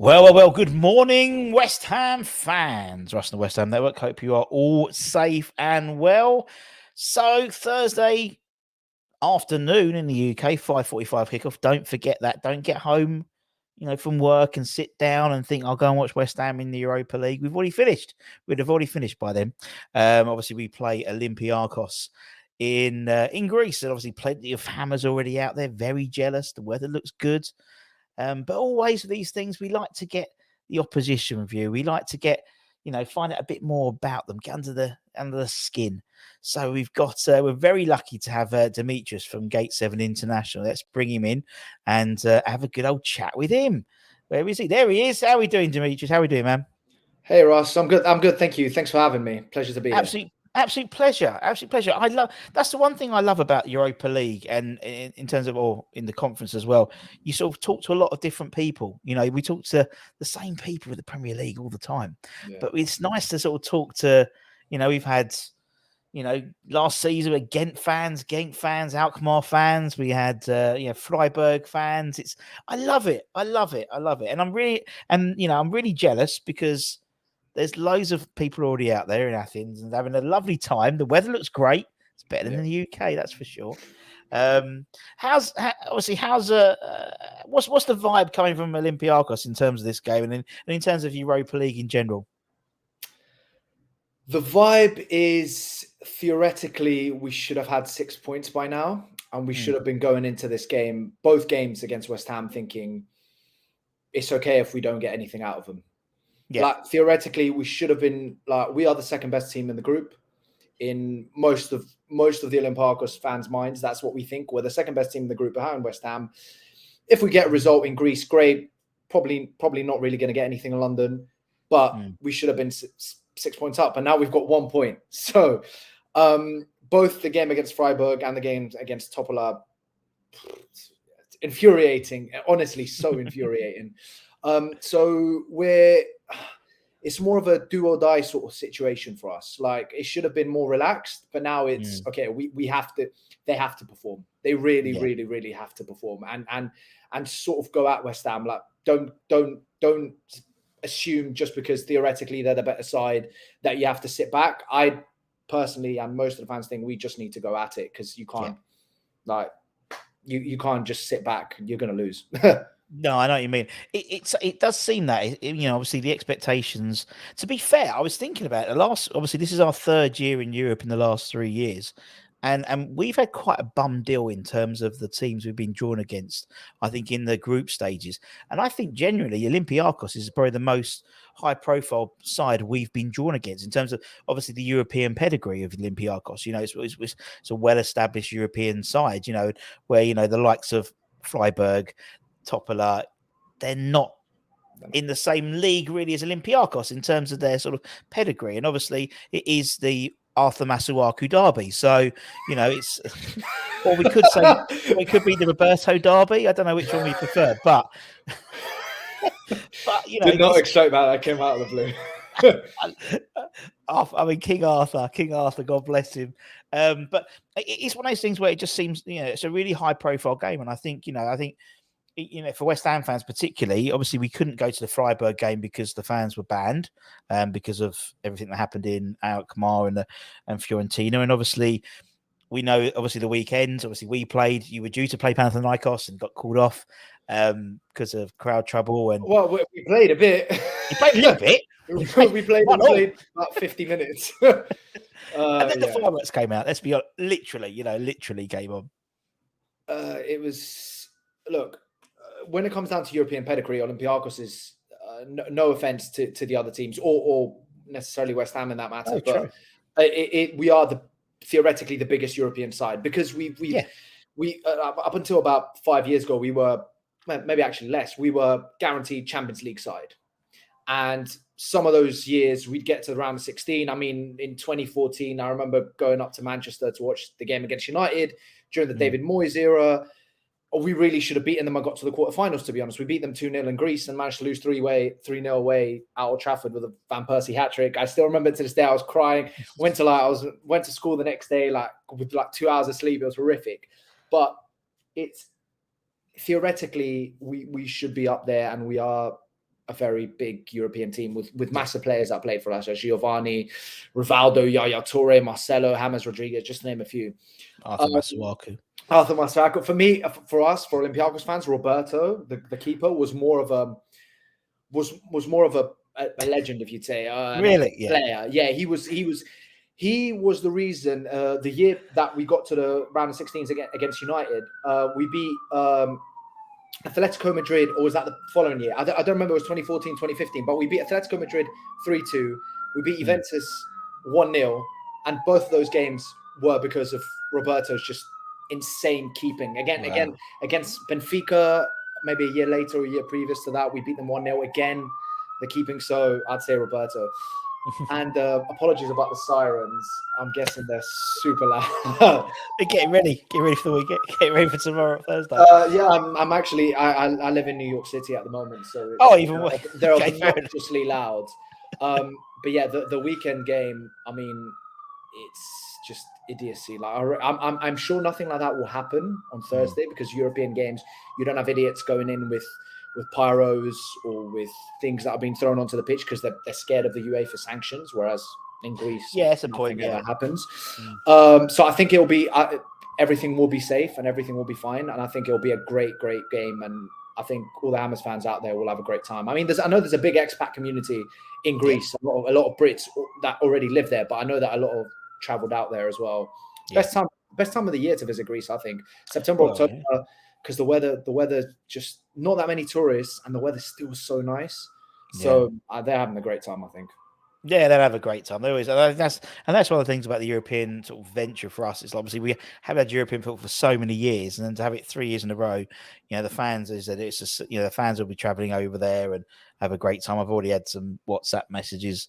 Well. Good morning, West Ham fans. Russ and the West Ham Network. Hope you are all safe and well. So Thursday afternoon in the UK, 5:45 kickoff. Don't forget that. Don't get home, from work and sit down and think I'll go and watch West Ham in the Europa League. We've already finished. We'd have already finished by then. Obviously, we play Olympiacos in Greece, and obviously plenty of hammers already out there. Very jealous. The weather looks good. But always with these things, we like to get the opposition view. We like to get, find out a bit more about them, get under the skin. So we're very lucky to have Demetrius from Gate 7 International. Let's bring him in and have a good old chat with him. Where is he? There he is. How are we doing, Demetrius? How are we doing, man? Hey Ross, I'm good. Thank you. Thanks for having me. Pleasure to be here. Absolute pleasure. That's the one thing I love about Europa League, and in terms of, or in the conference as well. You sort of talk to a lot of different people. We talk to the same people with the Premier League all the time, but it's nice to sort of talk to. We've had, last season with Genk fans, Alkmaar fans. We had, Freiburg fans. I love it, and I'm really jealous because there's loads of people already out there in Athens and having a lovely time. The weather looks great. It's better than the UK, that's for sure. What's the vibe coming from Olympiacos in terms of this game and in terms of Europa League in general? The vibe is theoretically we should have had 6 points by now, and we should have been going into this game, both games against West Ham, thinking it's okay if we don't get anything out of them. Yeah. Like theoretically, we should have been we are the second best team in the group. In most of the Olympiacos fans' minds, that's what we think. We're the second best team in the group behind West Ham. If we get a result in Greece, great. Probably not really going to get anything in London, but we should have been 6 points up, and now we've got 1 point. So both the game against Freiburg and the games against Topola, infuriating. Honestly, so infuriating. So it's more of a do or die sort of situation for us. Like, it should have been more relaxed, but now it's okay. They have to perform. They really have to perform and sort of go at West Ham. Like, don't assume just because theoretically they're the better side that you have to sit back. I personally, and most of the fans think, we just need to go at it, because you can't you can't just sit back. You're going to lose. No, I know what you mean. It does seem that, obviously the expectations. To be fair, I was thinking about it. Obviously, this is our third year in Europe in the last 3 years, and we've had quite a bum deal in terms of the teams we've been drawn against. I think in the group stages, and I think generally Olympiacos is probably the most high-profile side we've been drawn against in terms of obviously the European pedigree of Olympiacos. It's a well-established European side. Where the likes of Freiburg, Topola, they're not in the same league really as Olympiacos in terms of their sort of pedigree. And obviously it is the Arthur Masuaku derby. So, it's, or we could say it could be the Roberto derby. I don't know which one we prefer, but did not expect that came out of the blue. I mean, King Arthur, God bless him. But it's one of those things where it just seems, it's a really high profile game. And I think, for West Ham fans particularly, obviously we couldn't go to the Freiburg game because the fans were banned because of everything that happened in Alkmaar and Fiorentina. And obviously we know, the weekend, we played, you were due to play Panathinaikos and got called off because of crowd trouble. And well, we played a bit. You played a little bit. we played about 50 minutes. And then the fireworks came out. Let's be honest, literally came on. It was, look, when it comes down to European pedigree, Olympiacos is no offense to the other teams or necessarily West Ham in that matter, but we are theoretically the biggest European side, because we up until about 5 years ago, we were, maybe actually less, we were guaranteed Champions League side. And some of those years we'd get to the round of 16. I mean, in 2014, I remember going up to Manchester to watch the game against United during the David Moyes era. We really should have beaten them and got to the quarterfinals, to be honest. We beat them 2-0 in Greece and managed to lose 3-0 away at Old Trafford with a Van Persie hat-trick. I still remember to this day, I was crying. Went to school the next day, with 2 hours of sleep. It was horrific. But it's theoretically, we should be up there, and we are a very big European team with massive players that played for us, Giovanni, Rivaldo, Yaya Toure, Marcelo, James Rodriguez, just to name a few. Arthur Masuaku. Arthur Masuaku. For me, for us, for Olympiacos fans, Roberto, the keeper, was more of a legend, if you'd say. Really? Player. Yeah, he was the reason the year that we got to the round of 16s against United, we beat Atletico Madrid, or was that the following year? I don't remember. It was 2014, 2015, but we beat Atletico Madrid 3-2. We beat Juventus 1-0, and both of those games were because of Roberto's just insane keeping. Again, against Benfica, maybe a year later, or a year previous to that, we beat them 1-0 again. The keeping, so I'd say Roberto. And apologies about the sirens. I'm guessing they're super loud. Get ready for the weekend. Get ready for tomorrow, Thursday. Yeah, I'm actually. I live in New York City at the moment, so they're obnoxiously loud. But yeah, the weekend game. I mean, it's just idiocy. Like I'm sure nothing like that will happen on Thursday because European games, you don't have idiots going in with pyros or with things that have been thrown onto the pitch because they're scared of the UEFA sanctions, whereas in Greece, that's a point. That happens. So I think it'll be everything will be safe and everything will be fine, and I think it'll be a great game, and I think all the Hammers fans out there will have a great time. I mean, I know there's a big expat community in Greece, a lot of Brits that already live there, but I know that a lot of traveled out there as well. Best time of the year to visit Greece, I think. September, October. Because the weather just not that many tourists, and the weather's still so nice. So they're having a great time, I think. Yeah, they'll have a great time. They always, and that's one of the things about the European sort of venture for us. It's obviously we have had European football for so many years, and then to have it 3 years in a row, the fans the fans will be travelling over there and have a great time. I've already had some WhatsApp messages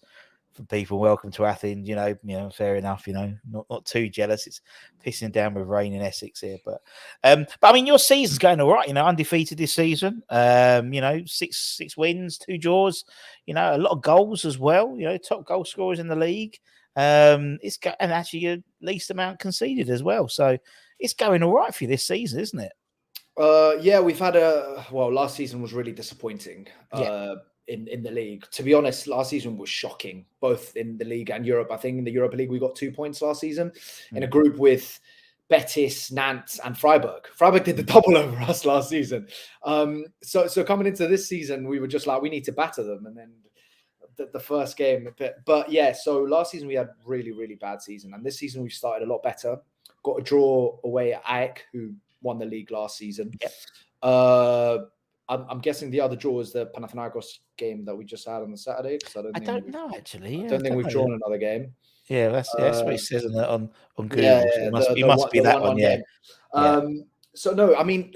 from people. Welcome to Athens. Fair enough. Not too jealous. It's pissing down with rain in Essex here, but I mean, your season's going all right. undefeated this season. 6 wins, 2 draws. A lot of goals as well. Top goal scorers in the league. And actually your least amount conceded as well. So it's going all right for you this season, isn't it? Yeah, we've had last season was really disappointing. In the league. To be honest, last season was shocking, both in the league and Europe. I think in the Europa League, we got 2 points last season in a group with Betis, Nantes, and Freiburg. Freiburg did the double over us last season. So coming into this season, we were just like, we need to batter them. And then the first game, but yeah, so last season we had really, really bad season. And this season we've started a lot better. Got a draw away at AEK, who won the league last season. I'm guessing the other draw is the Panathinaikos game that we just had on the Saturday. I don't know, actually. I don't think we've drawn another game. Yeah, that's what it says on Google. Yeah, so it must be that one. Yeah. So no, I mean,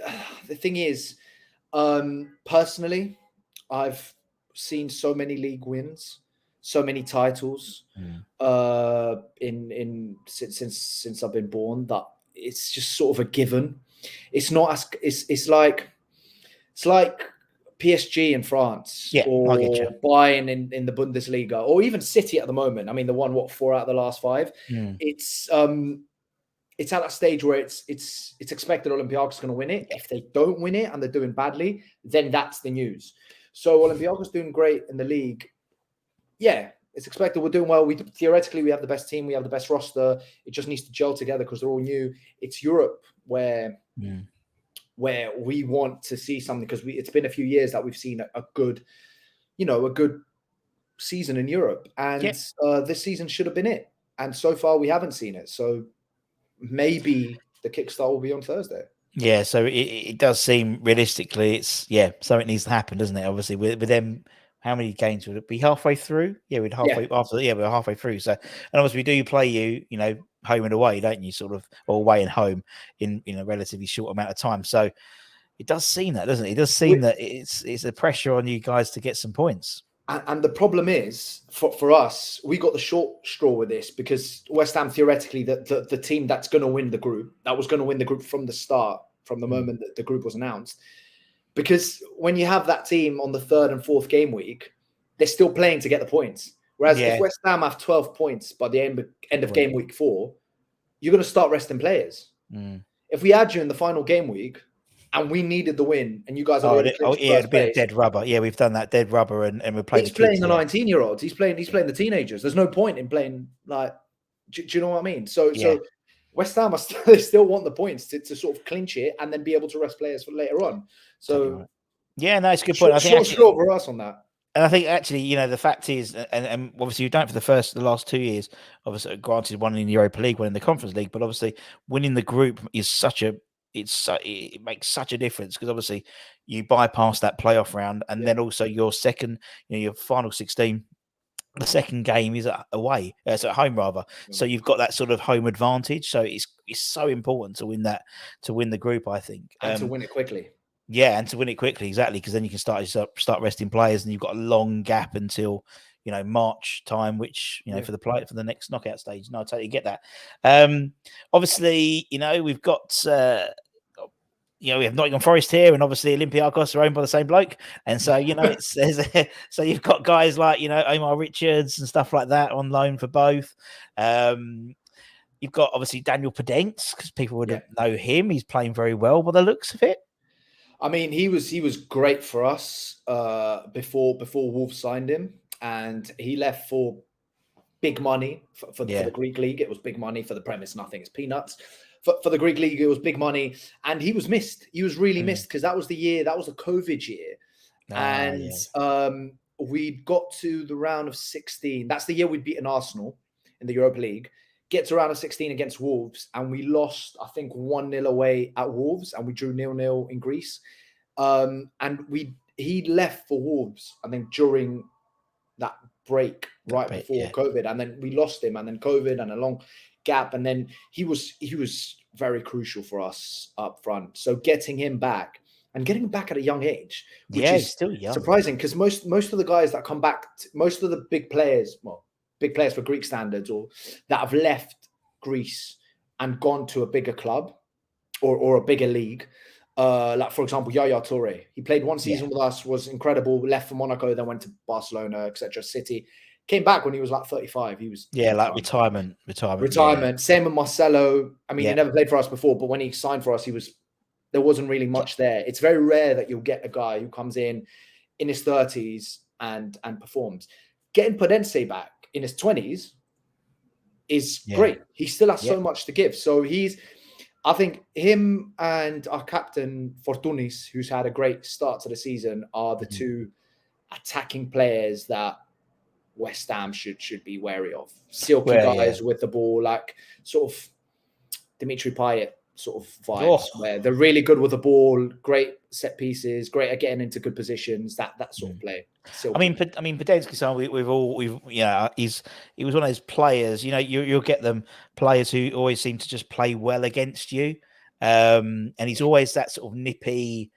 the thing is, personally, I've seen so many league wins, so many titles, since I've been born, that it's just sort of a given. It's not as it's like PSG in France, or Bayern in the Bundesliga, or even City at the moment. I mean, they won 4 out of the last 5. It's at that stage where it's expected Olympiacos is going to win it. If they don't win it and they're doing badly, then that's the news. So Olympiacos doing great in the league. Yeah, it's expected we're doing well. Theoretically we have the best team, we have the best roster. It just needs to gel together because they're all new. It's Europe where we want to see something, because it's been a few years that we've seen a good season in Europe, and this season should have been it. And so far we haven't seen it. So maybe the kickstart will be on Thursday. Yeah, so it does seem realistically, it's something needs to happen, doesn't it? Obviously, with them, how many games would it be? Halfway through? Yeah, we're halfway we're halfway through. So, and obviously, we do play you home and away, don't you? Sort of, or away and home in a relatively short amount of time. So, it does seem that, doesn't it? It does seem that it's a pressure on you guys to get some points. And the problem is, for us, we got the short straw with this, because West Ham, theoretically, the team that's going to win the group, that was going to win the group from the start, from the moment that the group was announced. Because when you have that team on the 3rd and 4th game week, they're still playing to get the points. Whereas if West Ham have 12 points by the end of game week 4, you're going to start resting players. If we add you in the final game week, and we needed the win, and you guys had Oh, already clinched yeah, first it'd be a place. dead rubber. Yeah, we've done that dead rubber, and we played He's the kids. playing the 19-year-olds. He's playing the teenagers. There's no point in playing like. Do you know what I mean? So West Ham they still want the points to sort of clinch it and then be able to rest players for later on. So totally right. Yeah, no, it's a good point. I think short straw for us on that. And I think actually, the fact is, and obviously you've done it for the last 2 years. Obviously, granted, one in the Europa League, one in the Conference League, but obviously winning the group is it makes such a difference, because obviously you bypass that playoff round, and then also your second, your final 16. The second game is away, so at home rather. So you've got that sort of home advantage. So it's so important to win the group, I think, and to win it quickly. Yeah, and to win it quickly, exactly, because then you can start resting players, and you've got a long gap until March time, which for the next knockout stage. No, I totally get that. Obviously, we've got. We have Nottingham Forest here, and obviously Olympiacos are owned by the same bloke, and so so you've got guys like Omar Richards and stuff like that on loan for both. You've got obviously Daniel Podence, because people would know him. He's playing very well by the looks of it. I mean, he was great for us before Wolves signed him, and he left for big money for the Greek league. It was big money. For the Premier, nothing. It's peanuts. For the Greek league, it was big money, and he was missed. He was really missed, because that was the COVID year, and we got to the round of 16. That's the year we'd beaten Arsenal in the Europa League. Get to round of 16 against Wolves, and we lost, I think, 1-0 away at Wolves, and we drew 0-0 in Greece. And he left for Wolves, I think, during that break before COVID, and then we lost him, and then COVID and a long gap, and then he was very crucial for us up front. So getting him back at a young age, which is still young, surprising, because most of the guys that come back, most of the big players for Greek standards, or that have left Greece and gone to a bigger club or a bigger league, like for example Yaya Toure, he played one season with us, was incredible, left for Monaco, then went to Barcelona, etc., City, came back when he was like 35. He was retirement. Same with Marcelo. I mean, he never played for us before, but when he signed for us, there wasn't really much there. It's very rare that you'll get a guy who comes in his 30s and performs. Getting Podence back in his 20s is great. He still has so much to give. So I think him and our captain Fortounis, who's had a great start to the season, are the two attacking players that West Ham should be wary of. Silky guys with the ball, like sort of Dimitri Payet sort of vibes, where they're really good with the ball, great set pieces, great at getting into good positions, that sort of play. I mean, Podence, he was one of those players. You'll get them players who always seem to just play well against you, and he's always that sort of nippy.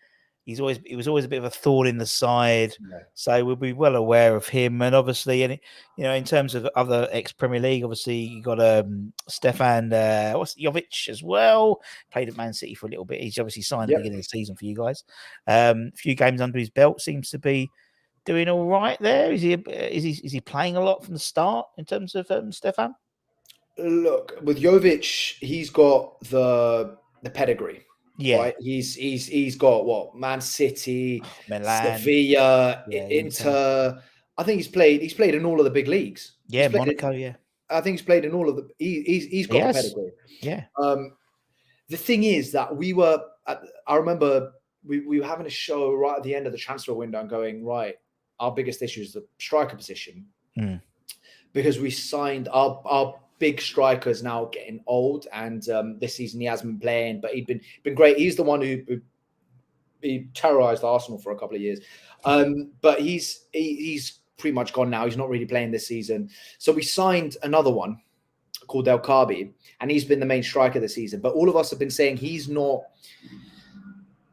He was always a bit of a thorn in the side. So we'll be well aware of him. And obviously, in terms of other ex-Premier League, obviously you got Stefan Jovic as well. Played at Man City for a little bit. He's obviously signed at the beginning of the season for you guys. A few games under his belt, seems to be doing all right there. Is he playing a lot from the start in terms of Stefan? Look, with Jovic, he's got the pedigree. Right? He's got what? Man City, Milan, Sevilla, Inter. I think he's played in all of the big leagues. Monaco. I think he's played in all of the. He's got the pedigree. Yeah. The thing is that I remember we were having a show right at the end of the transfer window and going, right, our biggest issue is the striker position, because we signed our big strikers now getting old, and this season he hasn't been playing, but he'd been great. He's the one who he terrorized Arsenal for a couple of years, but he's pretty much gone now. He's not really playing this season, so we signed another one called El Kabi, and he's been the main striker this season. But all of us have been saying he's not.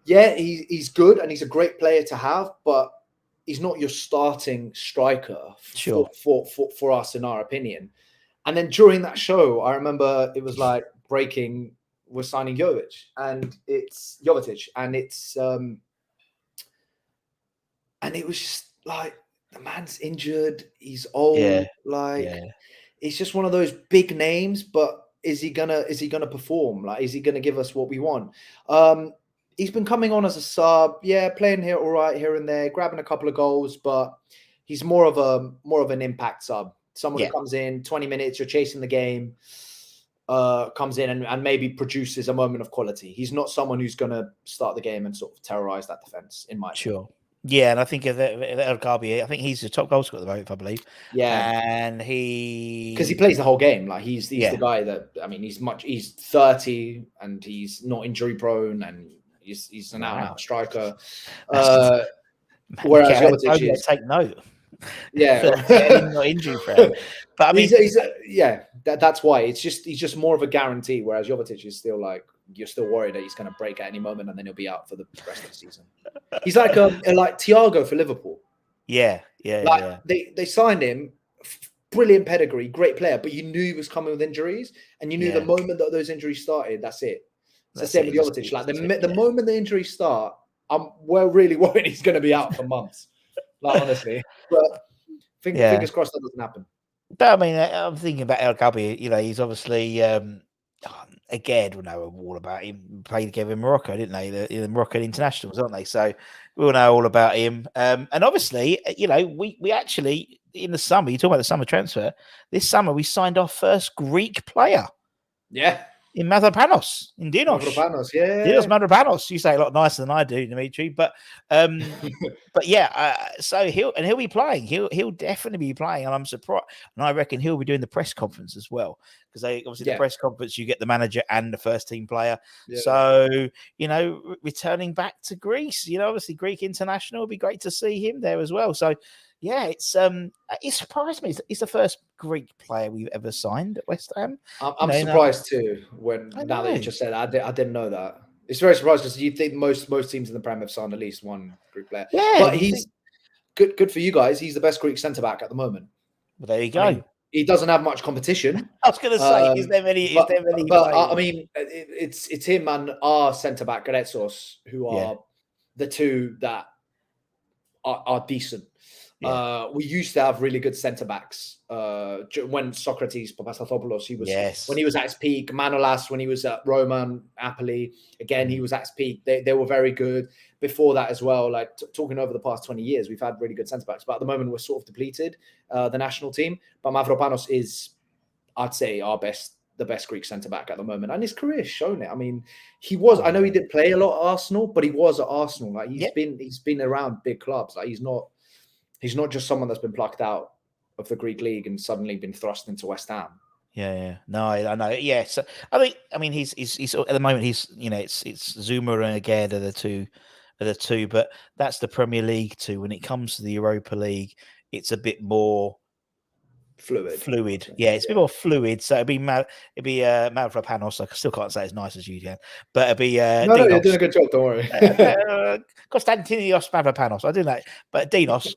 Yeah, he's good and he's a great player to have, but he's not your starting striker for us, in our opinion. And then during that show, I remember it was like breaking, we're signing Jovic, and it's Jovetic, and it was just like, the man's injured, he's old, it's just one of those big names, but is he gonna perform? Like, is he gonna give us what we want? he's been coming on as a sub, playing here all right here and there, grabbing a couple of goals, but he's more of an impact sub. Someone who comes in 20 minutes, you're chasing the game, comes in and maybe produces a moment of quality. He's not someone who's going to start the game and sort of terrorize that defense, in my opinion. Yeah, and I think of El Gabi, I think he's the top goal scorer at the moment, I believe. Yeah, and because he plays the whole game. Like he's the guy that, I mean, he's 30 and he's not injury prone and he's an out striker. Whereas Jovetic is take note. not injury prone. But I mean, that's why he's just more of a guarantee. Whereas Jovetic is still like, you're still worried that he's going to break at any moment and then he'll be out for the rest of the season. He's like like Thiago for Liverpool. They signed him, brilliant pedigree, great player, but you knew he was coming with injuries, and you knew the moment that those injuries started, that's it. It's the same with Jovetic. Like the moment the injuries start, we're really worried he's going to be out for months. Like honestly, but fingers crossed that doesn't happen. But I mean, I'm thinking about El Gabi. He's obviously again, we know all about him. Played together in Morocco, didn't they? The Moroccan internationals, aren't they? So we all know all about him. And obviously, we actually in the summer. You talk about the summer transfer. This summer, we signed our first Greek player. Yeah. In Mavropanos, in Dinos. Dinos Mavropanos. You say a lot nicer than I do, Dimitri. But so he'll be playing. He'll definitely be playing, and I'm surprised. And I reckon he'll be doing the press conference as well, because obviously the press conference you get the manager and the first team player. Yeah. So returning back to Greece, obviously Greek international, would be great to see him there as well. So. Yeah, it surprised me. It's the first Greek player we've ever signed at West Ham. I'm surprised too. Now that you just said that, I didn't know that. It's very surprising because you think most teams in the Prem have signed at least one Greek player. Yeah, but he's good for you guys. He's the best Greek centre back at the moment. Well, there you go. I mean, he doesn't have much competition. I was going to say, is there many? But I mean, it's him and our centre back Garetsos who are the two that are decent. Yeah. We used to have really good centre backs when Socrates Papastathopoulos, when he was at his peak. Manolas when he was at Roma, Napoli, again he was at his peak. They were very good before that as well. Like talking over the past 20 years, we've had really good centre backs, but at the moment we're sort of depleted. The national team, but Mavropanos is, I'd say, the best Greek centre back at the moment, and his career has shown it. I mean, he was. I know he didn't play a lot at Arsenal, but he was at Arsenal. Like he's been around big clubs. Like he's not just someone that's been plucked out of the Greek league and suddenly been thrust into West Ham. Yeah. No, I know. Yeah. So I mean, he's at the moment it's Zuma and Aged are the two, but that's the Premier League too. When it comes to the Europa League, it's a bit more fluid. Yeah, it's a bit more fluid. So it'd be Mavropanos. I still can't say as nice as you can, but it'd be no, you're doing a good job. Don't worry. Konstantinios Mavropanos. I do that, but Dinos.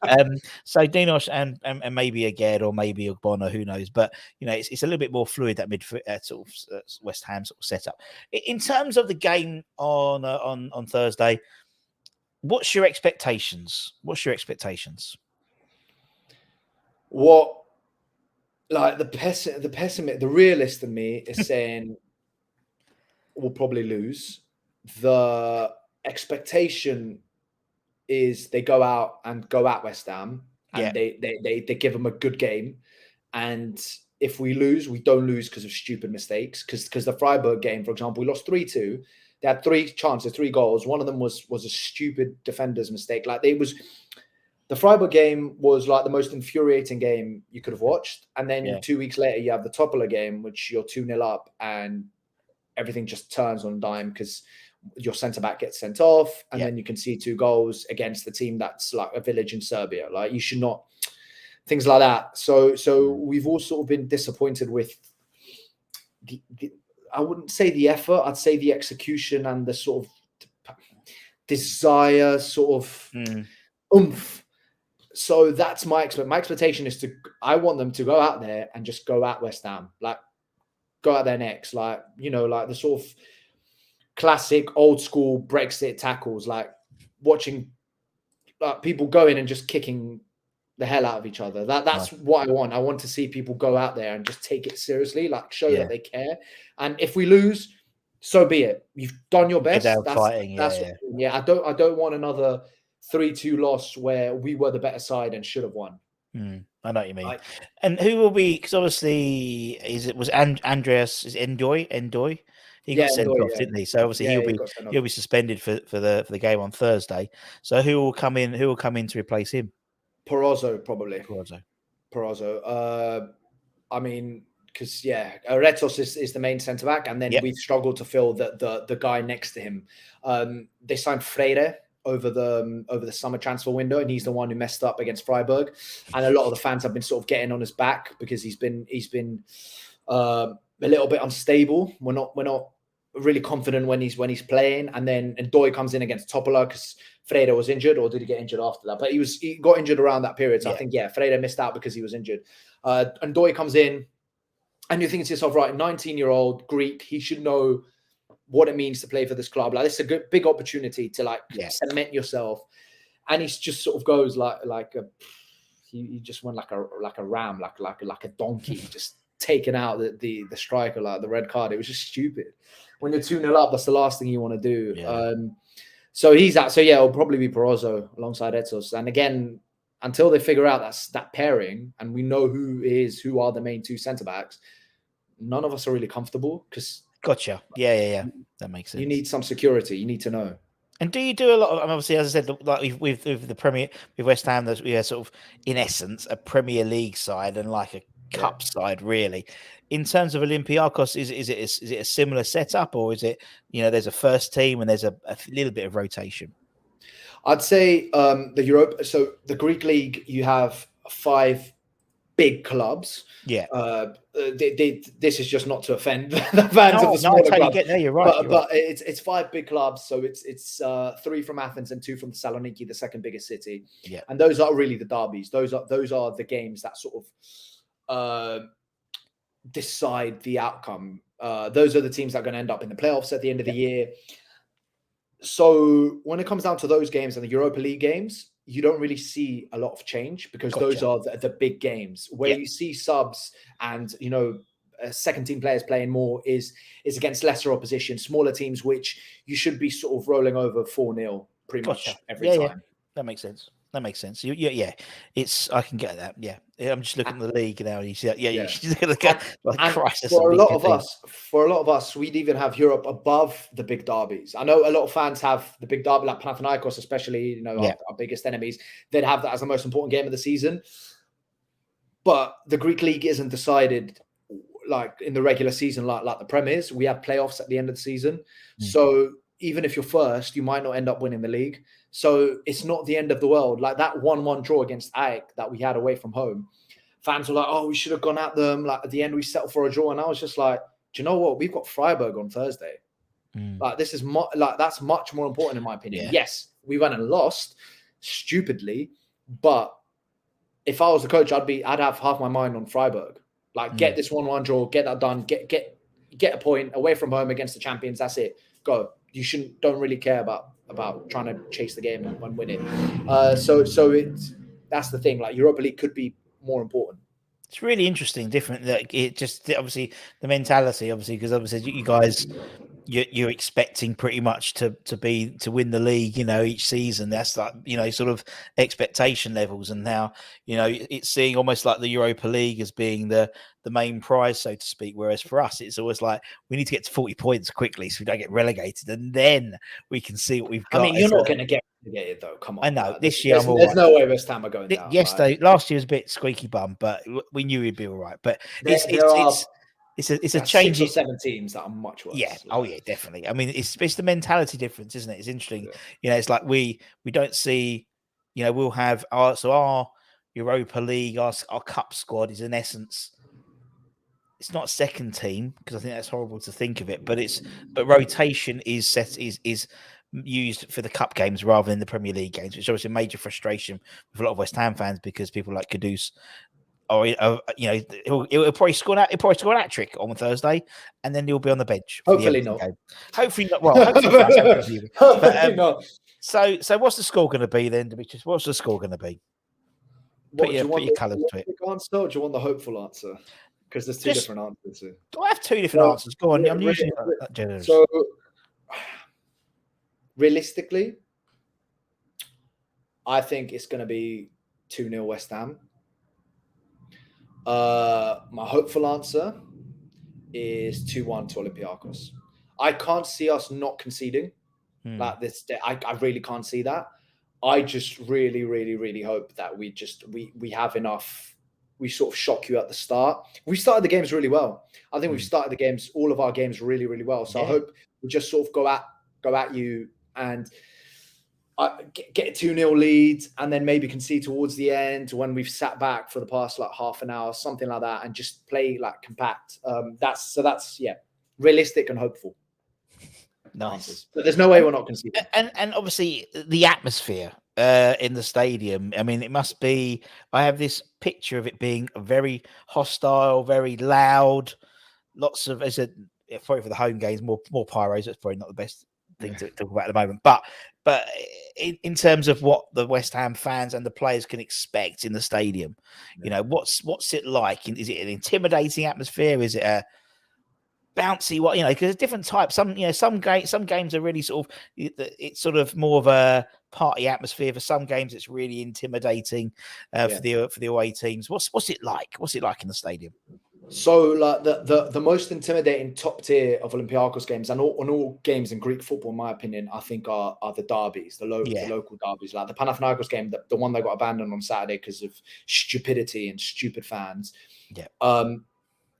So Dinos and maybe Aged or maybe Ogbonna, who knows? But it's a little bit more fluid, that midfield sort of West Ham sort of setup. In terms of the game on Thursday, what's your expectations? Like the realist in me is saying we'll probably lose. The expectation is they go out at West Ham and they give them a good game. And if we lose, we don't lose because of stupid mistakes. Because the Freiburg game, for example, we lost 3-2. They had 3 chances, 3 goals. One of them was a stupid defender's mistake. The Freiburg game was like the most infuriating game you could have watched. And then 2 weeks later, you have the Topola game, which you're 2-0 up and everything just turns on a dime because your centre-back gets sent off. And then you can see 2 goals against the team that's like a village in Serbia. Like you should not, things like that. So we've all sort of been disappointed with the I wouldn't say the effort, I'd say the execution and the sort of desire, sort of oomph. So that's my expectation is I want them to go out there and just go at West Ham, like go out their necks, like the sort of classic old school Brexit tackles, like watching people go in and just kicking the hell out of each other. That's what I want. I want to see people go out there and just take it seriously, like show that they care. And if we lose, so be it. You've done your best. Down That's fighting, that's yeah. I don't want another 3-2 loss where we were the better side and should have won. I know what you mean. And who will be? Because obviously, Andreas is Endoy? He got sent off, didn't he? So obviously he'll be suspended for the game on Thursday. So who will come in? Who will come in to replace him? Perozo, probably. Perozo. I mean, because Retos is the main centre back, and then we've struggled to fill the guy next to him. They signed Freire over the summer transfer window, and he's the one who messed up against Freiburg. And a lot of the fans have been sort of getting on his back because he's been a little bit unstable. We're not really confident when he's playing. And then Doy comes in against Topola because Freire was injured, or did he get injured after that? But he got injured around that period. So I think Freire missed out because he was injured. And Doy comes in, and you're thinking to yourself, right, 19-year-old Greek, he should know what it means to play for this club. Like, this is a big opportunity to cement yourself. And he just sort of goes he just went like a ram, like a donkey, just taking out the striker, like the red card. It was just stupid. When you're 2-0 up, that's the last thing you want to do. Yeah. So he's out. So it'll probably be Perozo alongside Etos. And again, until they figure out that pairing and we know who are the main two centre backs, none of us are really comfortable because. Gotcha. Yeah. That makes sense. You need some security. You need to know. And do you do a lot of? Obviously, as I said, like with the Premier, with West Ham, we are sort of, in essence, a Premier League side and like a cup side, really. In terms of Olympiacos, is it a similar setup, or is it, there's a first team and there's a little bit of rotation? I'd say the Europa. So the Greek league, you have 5 big clubs. Yeah. This is just not to offend the fans of the smaller clubs. You're right. But it's 5 big clubs. So it's 3 from Athens and 2 from Thessaloniki, the second biggest city. Yeah. And those are really the derbies. Those are the games that sort of decide the outcome. Those are the teams that are going to end up in the playoffs at the end of the year. So when it comes down to those games and the Europa League games, you don't really see a lot of change because those are the big games. Where you see subs and, second team players playing more is against lesser opposition, smaller teams, which you should be sort of rolling over 4-0 pretty much every time. Yeah. That makes sense. I can get that. Yeah. I'm just looking at the league now. You see that? Yeah. You look at Christ. For a lot of us, we'd even have Europe above the big derbies. I know a lot of fans have the big derby, like Panathinaikos, especially, our biggest enemies. They'd have that as the most important game of the season. But the Greek league isn't decided like in the regular season, like the Premiers. We have playoffs at the end of the season. So even if you're first, you might not end up winning the league. So it's not the end of the world. Like that 1-1 draw against AEK that we had away from home, fans were like, oh, we should have gone at them. Like at the end, we settled for a draw. And I was just like, do you know what? We've got Freiburg on Thursday. Like this is that's much more important in my opinion. Yeah. Yes, we went and lost stupidly, but if I was the coach, I'd have half my mind on Freiburg. Like get this 1-1 draw, get that done, get a point away from home against the champions. That's it. Go. You don't really care about trying to chase the game and win it. So that's the thing. Like Europa League could be more important. It's really interesting, different. That it just obviously the mentality, because obviously you guys, you're expecting pretty much to win the league, each season. That's like sort of expectation levels, and now it's seeing almost like the Europa League as being the main prize, so to speak. Whereas for us, it's always like we need to get to 40 points quickly so we don't get relegated, and then we can see what we've got. I mean, you're not going to get relegated though. Come on, I know this year there's no way West Ham are going down. Last year was a bit squeaky bum, but we knew he'd be all right. But it's a change. 6 or 7 teams that are much worse. Yeah. Oh yeah, definitely. I mean, it's the mentality difference, isn't it? It's interesting. Yeah. It's like we don't see. We'll have our Europa League, our cup squad is in essence. It's not a second team because I think that's horrible to think of it, but rotation is used for the cup games rather than the Premier League games, which is obviously a major frustration with a lot of West Ham fans because people like Kudus, or he'll probably score an hat-trick on Thursday, and then he'll be on the bench. Hopefully not. Hopefully not. Well, hopefully not. So what's the score going to be then, Demetrius? What's the score going to be? Put your colours to it. Answer, or do you want the hopeful answer? because there's two different answers. Do I have two different answers? Go on. I'm usually that generous. So, realistically, I think it's going to be 2-0 West Ham. My hopeful answer is 2-1 to Olympiacos. I can't see us not conceding like this. I really can't see that. I just really, really, really hope that we have enough. We sort of shock you at the start. We started the games really well. I think we've started all of our games really, really well. So I hope we just sort of go at you and get a 2-0 lead, and then maybe concede towards the end when we've sat back for the past like half an hour, something like that, and just play like compact. That's realistic and hopeful. Nice. But there's no way we're not conceding. And obviously the atmosphere in the stadium. I mean, it must be. I have this picture of it being very hostile, very loud. Lots of, as I said, probably for the home games, more pyros. That's probably not the best thing to talk about at the moment. But in terms of what the West Ham fans and the players can expect in the stadium, you know, what's it like? Is it an intimidating atmosphere? Is it a bouncy? What, you know, because there's different types. Some games are really sort of, it's sort of more of a party atmosphere. For some games, it's really intimidating for the away teams. What's it like? What's it like in the stadium? So, like the most intimidating top tier of Olympiacos games and all games in Greek football, in my opinion, I think are the derbies, the local derbies, like the Panathinaikos game, the one that got abandoned on Saturday because of stupidity and stupid fans.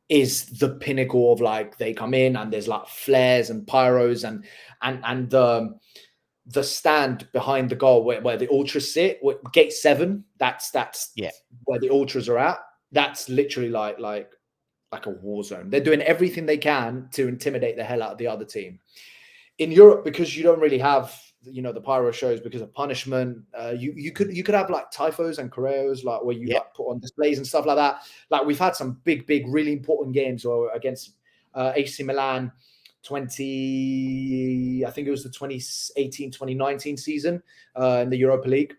Is the pinnacle of, like, they come in and there's like flares and pyros and the stand behind the goal where the ultras sit, gate 7. That's where the ultras are at. That's literally like a war zone. They're doing everything they can to intimidate the hell out of the other team. In Europe, because you don't really have, you know, the pyro shows because of punishment, you could have like typhos and choreos, like where you like put on displays and stuff like that. Like we've had some big really important games or against AC Milan I think it was the 2018-2019 season in the Europa League.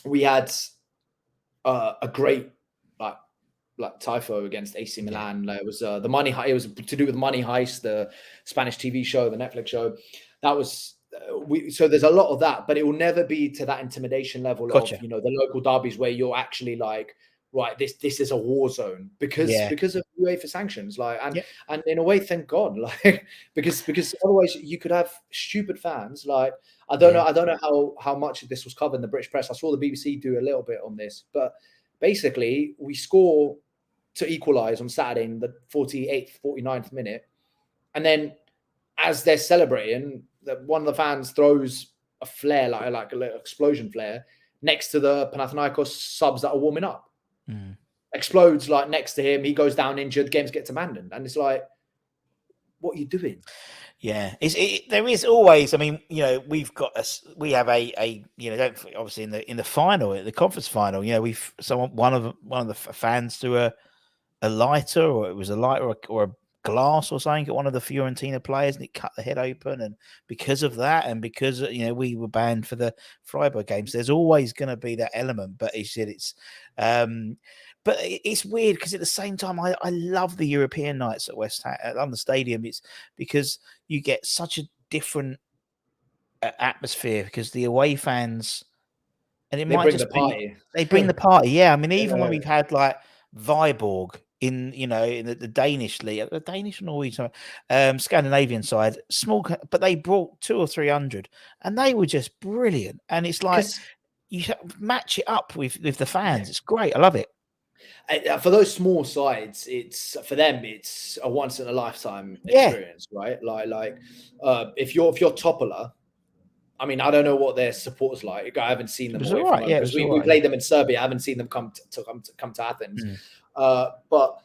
We had a great like typho against AC Milan. It was the money. It was to do with Money Heist, the Spanish TV show, the Netflix show. That was so there's a lot of that, but it will never be to that intimidation level of, you know, the local derbies where you're actually like, right, this is a war zone because of UEFA sanctions, like, and in a way, thank God, like, because otherwise you could have stupid fans. Like, I don't know how much of this was covered in the British press. I saw the BBC do a little bit on this, but basically we score to equalize on Saturday in the 48th, 49th minute, and then as they're celebrating, one of the fans throws a flare, like a little explosion flare, next to the Panathinaikos subs that are warming up. Explodes like next to him. He goes down injured. Games gets abandoned, and it's like, what are you doing? Yeah, there is always. I mean, you know, we have a you know, obviously in the final, the conference final, you know, one of the fans threw a lighter, or it was a lighter or a glass or something at one of the Fiorentina players, and it cut the head open. And because of that, and because, you know, we were banned for the Freiburg games, there's always going to be that element. But he said but it's weird because at the same time, I love the European nights at West Ham on the stadium. It's because you get such a different atmosphere because the away fans, and it might just be they bring the party. Yeah, I mean, even when we've had like Viborg in the Danish league, the Danish or Norwegian, Scandinavian side, small, but they brought 200 or 300, and they were just brilliant. And it's like you match it up with the fans. It's great. I love it. For those small sides, it's a once in a lifetime experience, right? Like if you're Topola, I mean, I don't know what their support's like. I haven't seen them away from home because we played them in Serbia. I haven't seen them come to Athens. But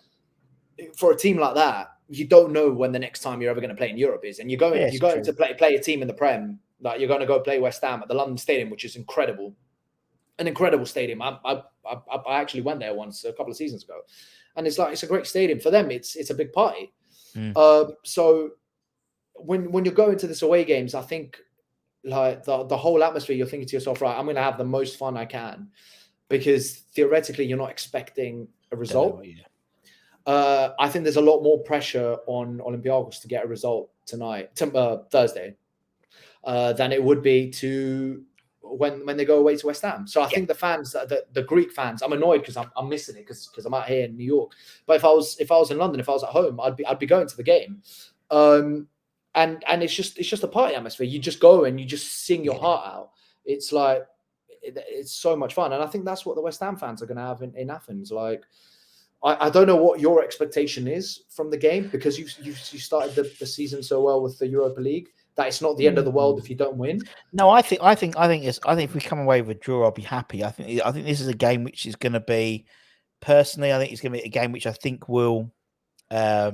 for a team like that, you don't know when the next time you're ever going to play in Europe is, and you're going to play a team in the Prem. Like, you're going to go play West Ham at the London Stadium, which is incredible, an incredible stadium. I actually went there once a couple of seasons ago, and it's a great stadium for them. It's a big party. So when you're going to this away games, I think, like, the whole atmosphere, you're thinking to yourself, right, I'm going to have the most fun I can, because theoretically you're not expecting a result. I think there's a lot more pressure on Olympiacos to get a result tonight, Thursday, than it would be to when they go away to West Ham. So I think the fans, the Greek fans, I'm annoyed because I'm missing it because I'm out here in New York. But if I was in London, if I was at home, I'd be going to the game. And it's just a party atmosphere. You just go and you just sing your heart out. It's like it's so much fun, and I think that's what the West Ham fans are going to have in Athens. Like, I don't know what your expectation is from the game because you started the season so well with the Europa League that it's not the end of the world if you don't win. No, I think if we come away with a draw, I'll be happy. I think this is a game which is going to be, personally, I think it's going to be a game which I think will. I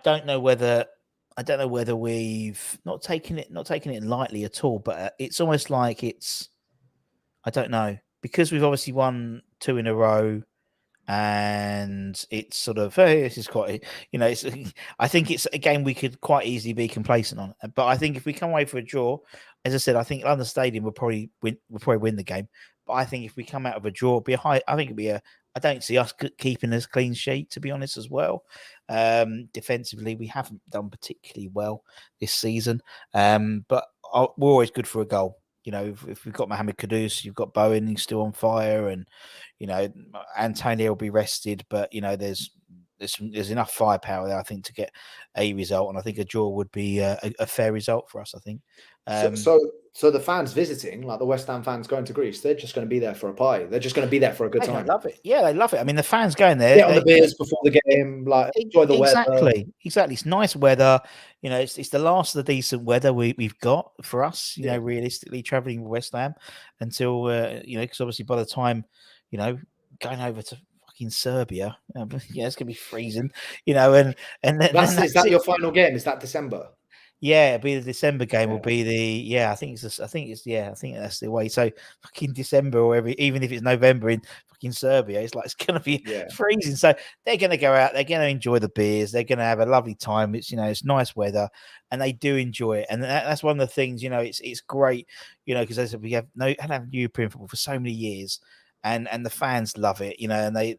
don't know whether we've not taken it lightly at all, but it's almost like I don't know, because we've obviously won 2 in a row. And it's sort of, hey, this is quite, it's. I think it's a game we could quite easily be complacent on. But I think if we come away for a draw, as I said, I think London Stadium will probably win the game. But I think if we come out of a draw, it'll be a high. I think it'll be a. I don't see us keeping this clean sheet, to be honest, as well. Defensively, we haven't done particularly well this season, but we're always good for a goal. If we've got Mohamed Kudus, you've got Bowen, he's still on fire, and Antonio will be rested, but there's enough firepower there, I think, to get a result, and I think a draw would be a fair result for us. I think. So the fans visiting, like the West Ham fans going to Greece, they're just going to be there for a party. They're just going to be there for a good time. They love it. Yeah, they love it. I mean, the fans going there, get on the beers before the game, like enjoy the weather. Exactly. It's nice weather. It's the last of the decent weather we've got for us. Realistically, traveling with West Ham until because obviously by the time going over to fucking Serbia, it's gonna be freezing. And is that your final game? Is that December? Yeah, it'll be the December game. Will be the I think that's the way. So fucking December or even if it's November in fucking Serbia, it's gonna be freezing. So they're gonna go out. They're gonna enjoy the beers. They're gonna have a lovely time. It's it's nice weather, and they do enjoy it. And that's one of the things. It's great. Because as I said, we have had European football for so many years. And the fans love it, and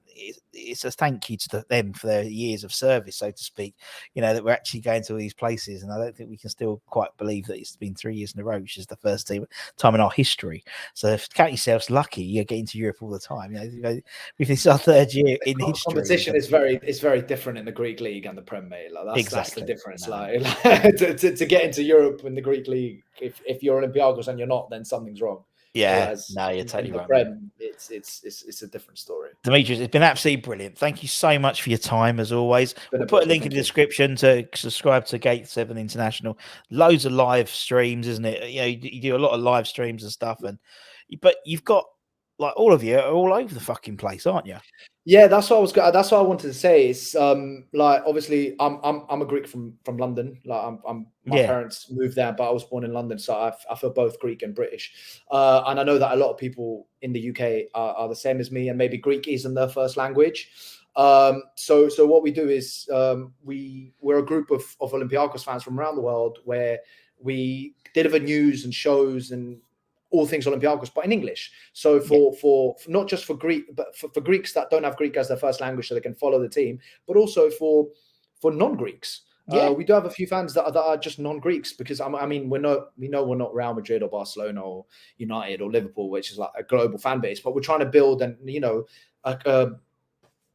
it's a thank you to them for their years of service, so to speak, that we're actually going to all these places. And I don't think we can still quite believe that it's been 3 years in a row, which is the first time in our history. So if count yourselves lucky, you're getting to Europe all the time. If it's our 3rd year in history. Competition is very different in the Greek league and the Premier. That's the difference. No. To get into Europe in the Greek league, if you're Olympiacos and you're not, then something's wrong. Yeah, no, you're totally right. Prem, it's a different story. Demetrius, it's been absolutely brilliant. Thank you so much for your time, as always. We'll put a link in the description to subscribe to Gate 7 International. Loads of live streams, isn't it? You do a lot of live streams and stuff, but you've got all of you are all over the fucking place, aren't you? Yeah, that's what I wanted to say. It's obviously I'm a Greek from London. My parents moved there, but I was born in London, so I feel both Greek and British. And I know that a lot of people in the UK are the same as me, and maybe Greek isn't their first language. So what we do is we're a group of Olympiacos fans from around the world where we deliver news and shows and all things Olympiacos, but in English. So for not just for Greek, but for Greeks that don't have Greek as their first language, so they can follow the team, but also for non-Greeks. We do have a few fans that are just non-Greeks because we know we're not Real Madrid or Barcelona or United or Liverpool, which is like a global fan base, but we're trying to build and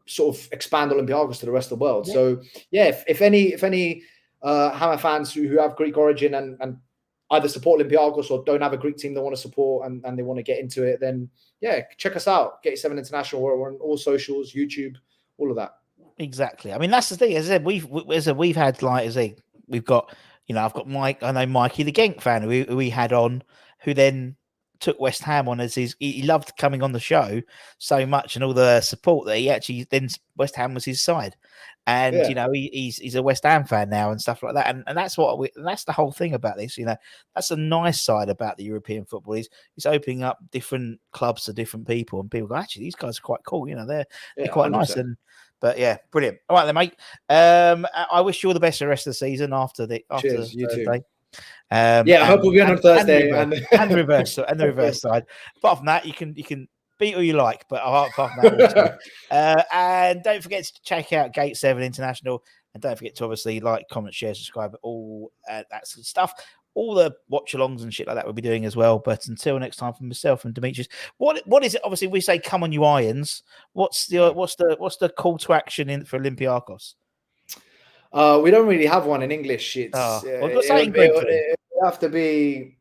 sort of expand Olympiacos to the rest of the world. So if any Hammer fans who have Greek origin and either support Olympiacos or don't have a Greek team they want to support and they want to get into it, then check us out. Gate 7 International. We're on all socials, YouTube, all of that. Exactly. I mean, that's the thing. As I said, we've had we've got I've got Mike. I know Mikey, the Genk fan, who we had on, who then took West Ham on as he loved coming on the show so much and all the support that he actually then West Ham was his side. And he's a West Ham fan now and stuff like that, and that's that's the whole thing about this. That's a nice side about the European football is it's opening up different clubs to different people, and people go, actually, these guys are quite cool. They're quite 100%. Nice. But brilliant. All right then, mate. I wish you all the best for the rest of the season after Cheers, you Thursday. Too. I hope we'll be on Thursday and the reverse side. Apart from that, you can Beat who you like, but apart from that, also. And don't forget to check out Gate 7 International. And don't forget to obviously like, comment, share, subscribe, all that sort of stuff. All the watch alongs and shit like that we'll be doing as well. But until next time, from myself and Demetrius, what is it? Obviously, we say come on, you irons. What's the call to action for Olympiacos? We don't really have one in English. It's it would have to be.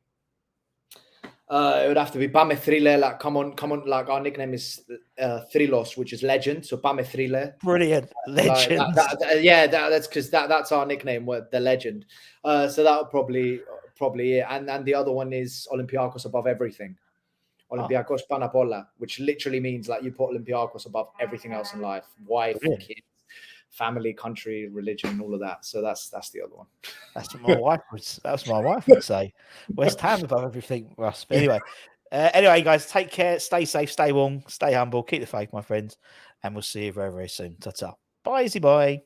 It would have to be Bame Thriller, like come on, like our nickname is Thrilos, which is legend. So Bame Thriller. Brilliant. Legend. That's because that's our nickname, the legend. So that would probably it. And the other one is Olympiacos above everything. Olympiacos Panapola, which literally means like you put Olympiacos above everything else in life. Wife, kids, family, country, religion, all of that. So that's the other one. That's what my wife would say. West Ham above everything, Russ. But anyway, guys, take care, stay safe, stay warm, stay humble, keep the faith, my friends, and we'll see you very, very soon. Ta-ta. Bye, easy bye.